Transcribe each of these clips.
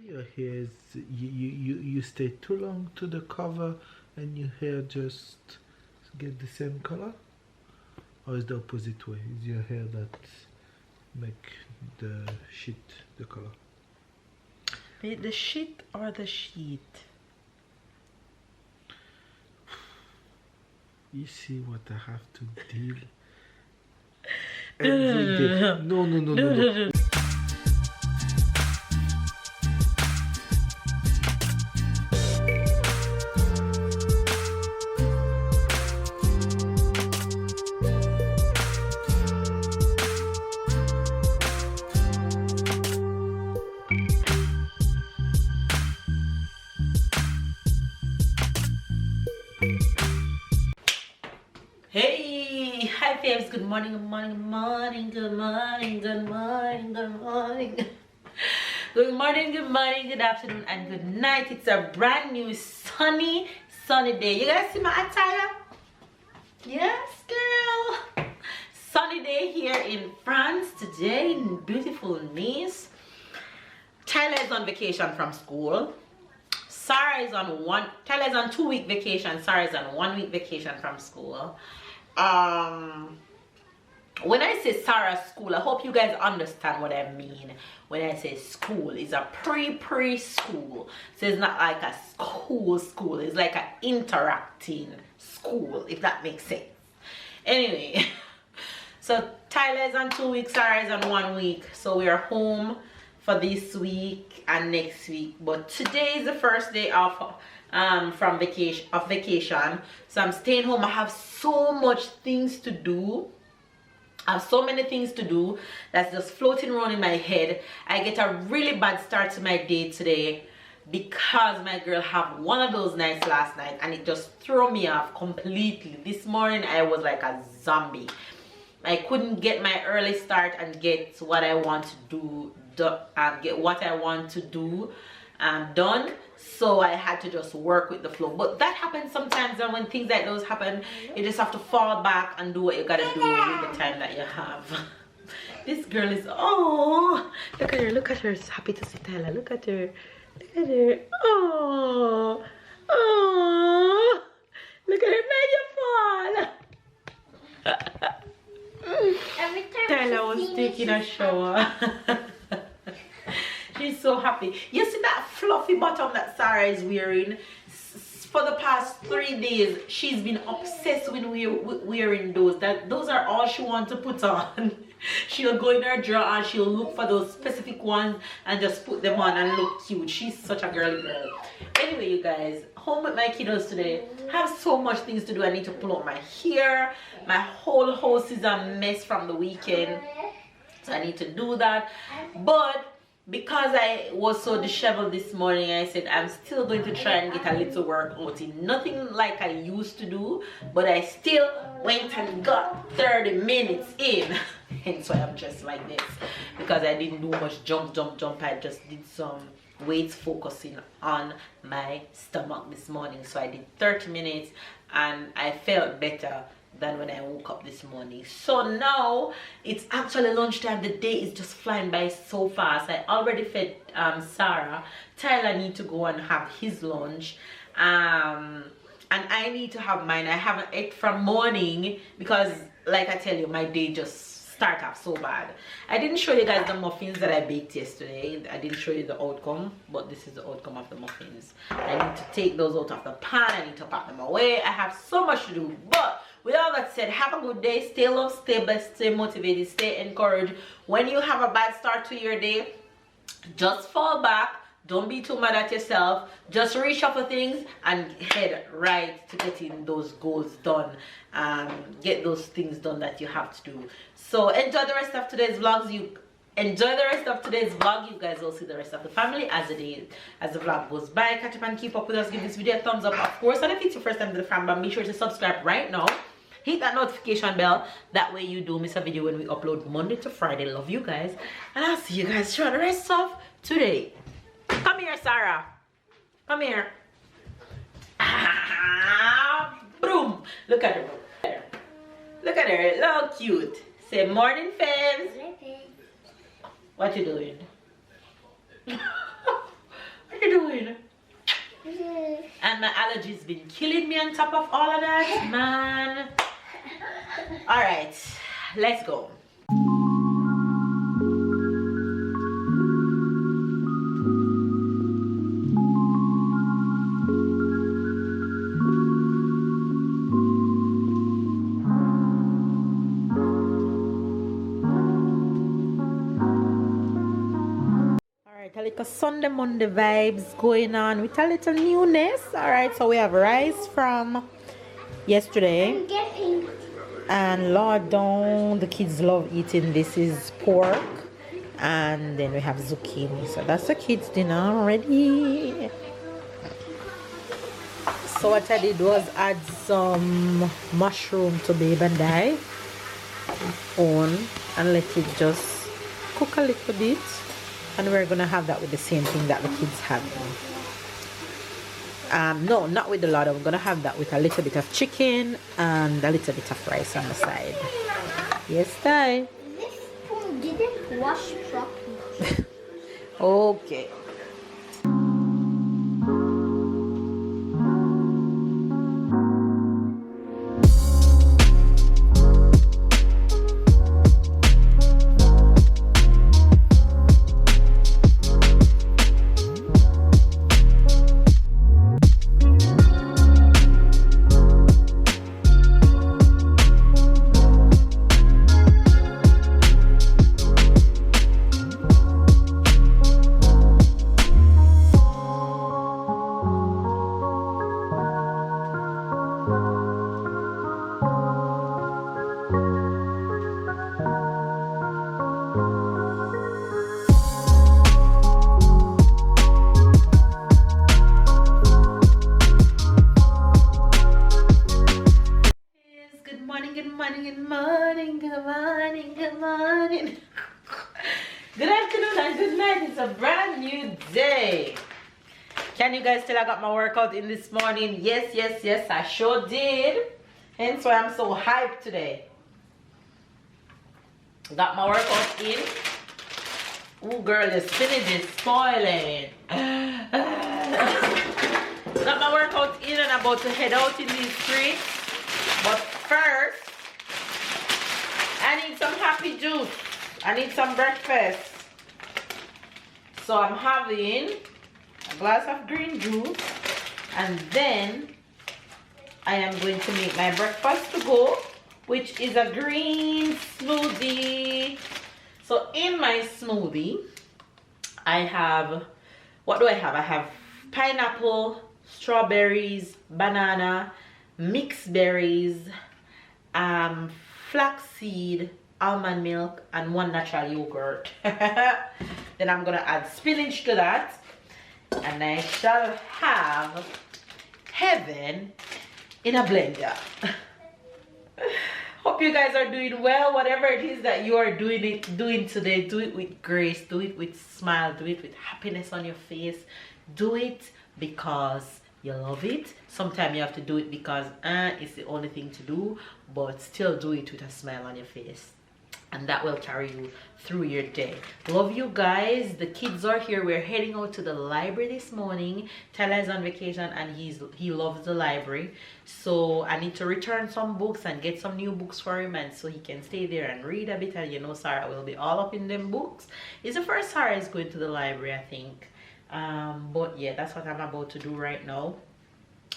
Your hair is you stay too long to the cover and your hair just get the same color, or is the opposite way? Is your hair that make the sheet the color? The shit or the sheet? You see what I have to deal every day. No. Hey, hi babes, good morning, good morning, good morning, good morning, good morning, good morning, good morning, good afternoon, and good night. It's a brand new sunny day. You guys see my attire? Yes, girl. Sunny day here in France today in beautiful Nice. Tyler is on vacation from school. Sarah is on Tyler's on 2-week vacation. Sarah is on 1-week vacation from school. When I say Sarah's school, I hope you guys understand what I mean when I say school. It's a preschool, so it's not like a school. It's like an interacting school, if that makes sense. Anyway, so Tyler is on 2 weeks, Sarah is on 1 week, so we are home for this week and next week. But today is the first day off from vacation, so I'm staying home. I have so much things to do. I have so many things to do that's just floating around in my head. I get a really bad start to my day today because my girl had one of those nights last night and it just threw me off completely. This morning I was like a zombie. I couldn't get my early start and get what I want to do done, so I had to just work with the flow. But that happens sometimes, and when things like those happen, you just have to fall back and do what you gotta do with the time that you have. This girl is, oh, look at her, she's happy to see Tyler. Look at her, oh, look at her, made you fall. Tyler was taking a shower. She's so happy. You see that fluffy bottom that Sarah is wearing? For the past 3 days, she's been obsessed with wearing those. Those are all she wants to put on. She'll go in her drawer and she'll look for those specific ones and just put them on and look cute. She's such a girly girl. Anyway, you guys, home with my kiddos today. I have so much things to do. I need to pull out my hair. My whole house is a mess from the weekend, so I need to do that. But because I was so disheveled this morning, I said I'm still going to try and get a little workout in. Nothing like I used to do, but I still went and got 30 minutes in. Hence why I'm dressed like this, because I didn't do much jump. I just did some weights focusing on my stomach this morning. So I did 30 minutes and I felt better than when I woke up this morning. So now it's actually lunchtime. The day is just flying by so fast. I already fed Sarah. Tyler need to go and have his lunch, and I need to have mine. I haven't ate from morning because, like I tell you, my day just start off so bad. I didn't show you guys the muffins that I baked yesterday. I didn't show you the outcome, but this is the outcome of the muffins. I need to take those out of the pan. I need to pack them away. I have so much to do. But with all that said, have a good day. Stay loved, stay blessed, stay motivated, stay encouraged. When you have a bad start to your day, just fall back. Don't be too mad at yourself. Just reshuffle things and head right to getting those goals done. Get those things done that you have to do. So enjoy the rest of today's vlogs. You guys will see the rest of the family as the vlog goes by. Catch up and keep up with us. Give this video a thumbs up, of course, and if it's your first time to the family, be sure to subscribe right now. Hit that notification bell, that way you don't miss a video when we upload Monday to Friday. Love you guys, and I'll see you guys throughout the rest of today. Come here, Sarah. Come here. Boom. Look at her. Look at her. Look cute. Say morning, fams. What you doing? my allergies been killing me on top of all of that, man. All right, let's go. A little Sunday Monday vibes going on with a little newness. All right, so we have rice from yesterday, and Lord down, the kids love eating this is pork, and then we have zucchini. So that's the kids dinner already. So what I did was add some mushroom to Babe and I on and let it just cook a little bit. And we're gonna have that with the same thing that the kids have. No, not with a lot. We're gonna have that with a little bit of chicken and a little bit of rice on the side. Yes, Ty. This spoon didn't wash properly. Okay. Good afternoon and good night. It's a brand new day. Can you guys tell I got my workout in this morning? Yes, yes, yes, I sure did. Hence why I'm so hyped today. Got my workout in. Ooh, girl, your spinach is spoiling. Got my workout in and I'm about to head out in these streets. But first, I need some happy juice. I need some breakfast. So I'm having a glass of green juice, and then I am going to make my breakfast to go, which is a green smoothie. So in my smoothie, I have, what do I have? I have pineapple, strawberries, banana, mixed berries, flaxseed, almond milk, and 1 natural yogurt. Then I'm gonna add spinach to that, and I shall have heaven in a blender. Hope you guys are doing well. Whatever it is that you are doing today, do it with grace, do it with smile, do it with happiness on your face. Do it because you love it. Sometimes you have to do it because it's the only thing to do, but still do it with a smile on your face, and that will carry you through your day. Love you guys. The kids are here. We're heading out to the library this morning. Tyler is on vacation and he loves the library, so I need to return some books and get some new books for him, and so he can stay there and read a bit. And you know, Sarah will be all up in them books. It's the first Sarah is going to the library, I think. But yeah, that's what I'm about to do right now.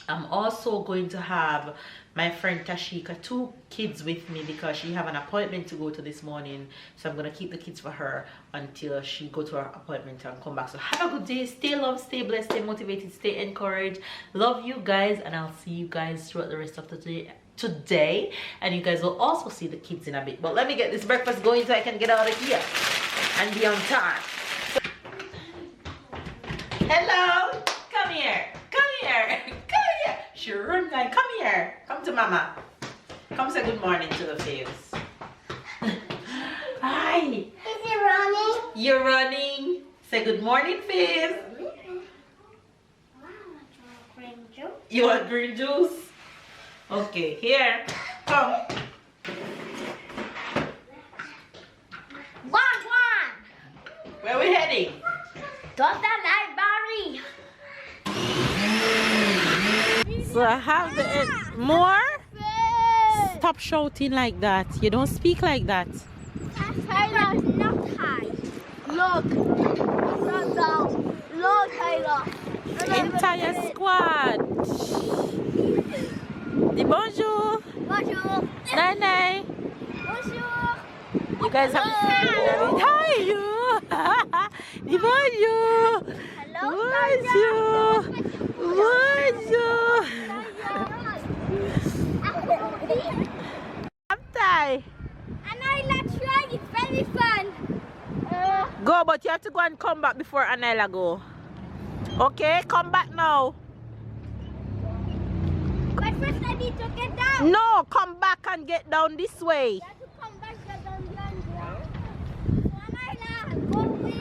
I'm also going to have my friend Tashika, 2 kids with me because she have an appointment to go to this morning. So I'm going to keep the kids for her until she go to her appointment and come back. So have a good day. Stay loved, stay blessed, stay motivated, stay encouraged. Love you guys, and I'll see you guys throughout the rest of the day today. And you guys will also see the kids in a bit. But let me get this breakfast going so I can get out of here and be on time. Hello, come here, come here, come here. She run like, come here, come to mama. Come say good morning to the faves. Hi. Is it running? You're running. Say good morning, faves. Green juice. You want green juice? Okay, here, come. One. Where are we heading? To the library. So I have the more. Stop shouting like that. You don't speak like that. Tyler's not high. Look. Not down. Look, Tyler. Entire squad. Di bonjour. Bonjour. Nai nai. Bonjour. You guys have Hi you. Di bonjour. Hello, Bonjour. Bonjour. I'm tired. And I like trying. It's very fun. Go, but you have to go and come back before Anela go. Okay, come back now. But first I need to get down. No, come back and get down this way. You have to come back get down yonder. Go away.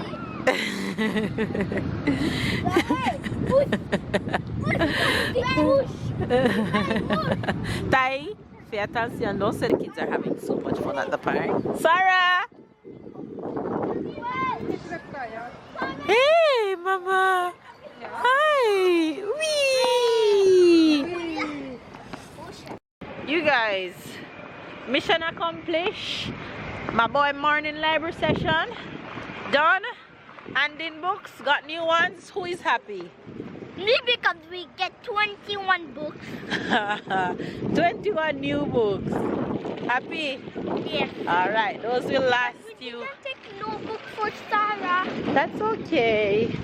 Tai, pay attention. Don't say the kids are having so much fun at the park. Sarah! Hey, Mama! Hi! Wee! You guys, mission accomplished. My boy morning library session done. And in books, got new ones. Who is happy? Me, because we get 21 books. 21 new books. Happy? Yes. Alright, those will last you. We didn't take no book for Sarah. That's okay.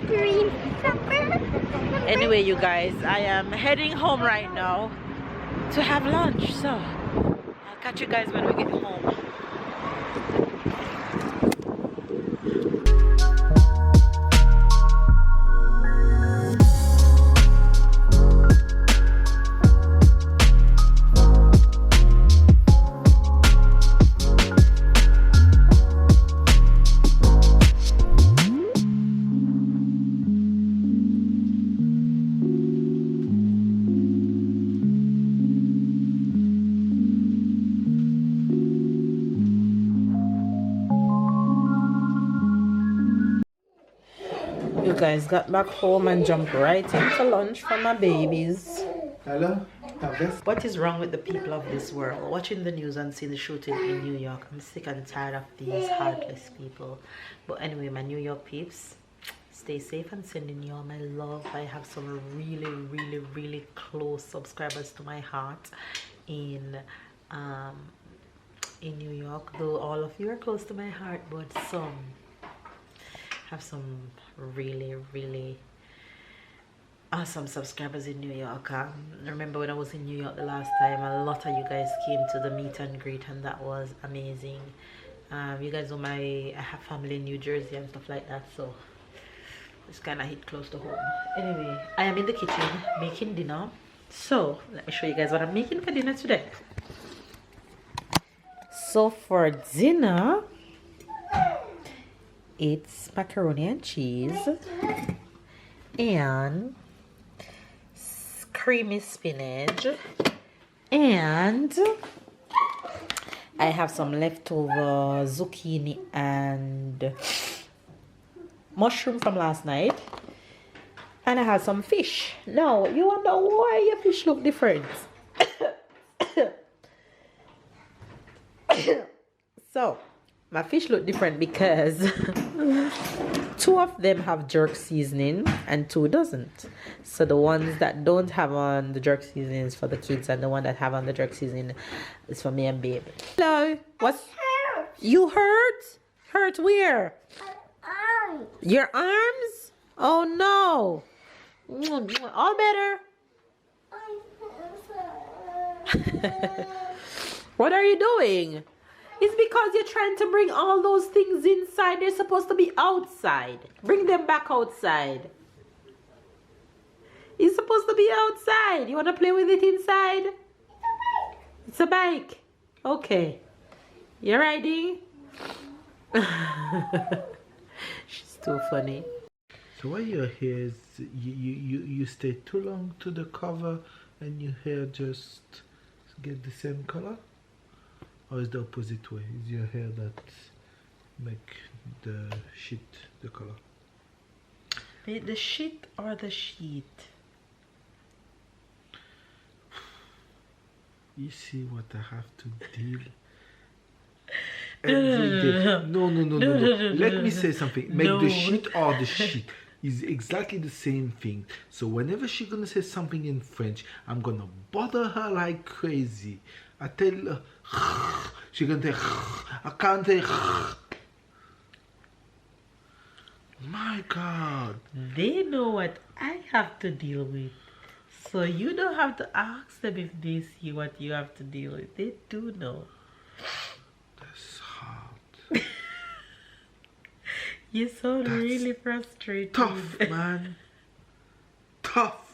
Green supper. Anyway, you guys, I am heading home right now to have lunch. So, I'll catch you guys when we get home. You guys got back home and jumped right into lunch for my babies. Hello? What is wrong with the people of this world? Watching the news and seeing the shooting in New York. I'm sick and tired of these heartless people. But anyway, my New York peeps, stay safe and sending you all my love. I have some really close subscribers to my heart in New York. Though all of you are close to my heart, but some have some really awesome subscribers in New York. I remember when I was in New York the last time, a lot of you guys came to the meet and greet, and that was amazing. You guys know I have family in New Jersey and stuff like that, so it's kind of hit close to home. Anyway, I am in the kitchen making dinner, so let me show you guys what I'm making for dinner today. So for dinner, it's macaroni and cheese and creamy spinach, and I have some leftover zucchini and mushroom from last night, and I have some fish. Now you wonder why your fish look different. So my fish look different because 2 of them have jerk seasoning and 2 doesn't. So the ones that don't have on the jerk seasoning is for the kids, and the one that have on the jerk seasoning is for me and babe. Hello. What's you hurt? Hurt where? Your arms? Oh no. All better. What are you doing? It's because you're trying to bring all those things inside. They're supposed to be outside. Bring them back outside. It's supposed to be outside. You want to play with it inside? It's a bike. Okay. You're riding? She's too funny. So why your hair is you stay too long to the cover and your hair just get the same color? Or is the opposite way? Is your hair that make the shit the color? Wait, the shit or the sheet? You see what I have to deal every day. No. Let me say something. Make the shit or the shit is exactly the same thing. So whenever she's gonna say something in French, I'm gonna bother her like crazy. I tell her, she's gonna say, I can't say. My God. They know what I have to deal with. So you don't have to ask them if they see what you have to deal with. They do know. That's hard. You sound That's really frustrated. Tough, man. Tough.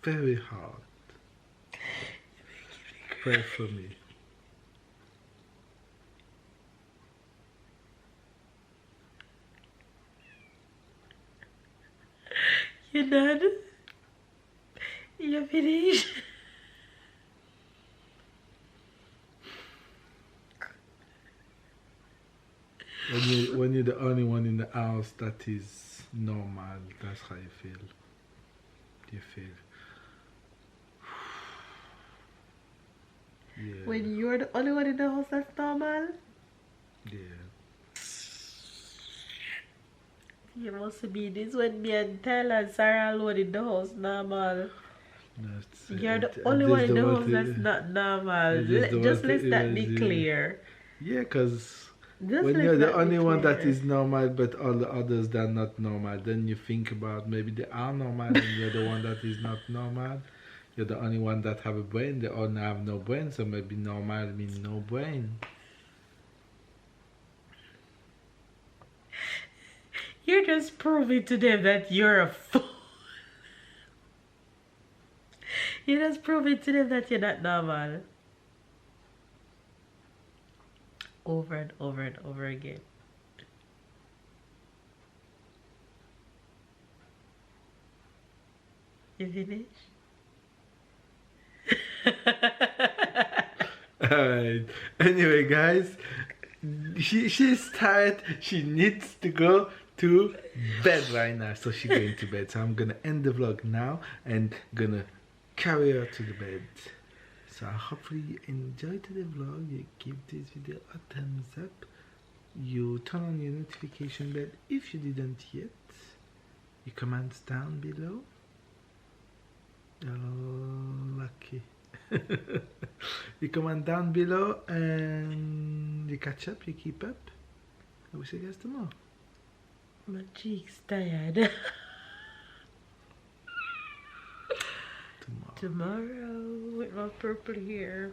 Very hard. Pray for me. You done? You finished? When you're the only one in the house that is normal, that's how you feel. You feel. Yeah. When you're the only one in the house that's normal? Yeah. You must be this when me and Tyler and Sarah alone in the house normal. You're the only one in the house that's not normal. Just let that be clear. Yeah, because when you're the only one that is normal but all the others that are not normal, then you think about maybe they are normal and you're the one that is not normal. You're the only one that have a brain, they all have no brain, so maybe normal means no brain. You're just proving to them that you're a fool. You're just proving to them that you're not normal. Over and over and over again. You finish? Alright. Anyway, guys, she's tired. She needs to go to bed right now. So she's going to bed. So I'm going to end the vlog now and gonna carry her to the bed. So hopefully you enjoyed the vlog. You give this video a thumbs up. You turn on your notification bell if you didn't yet. Your comments down below. Oh, lucky. You comment down below and you catch up, you keep up. I will see you guys tomorrow. My cheek's tired. Tomorrow with my purple hair.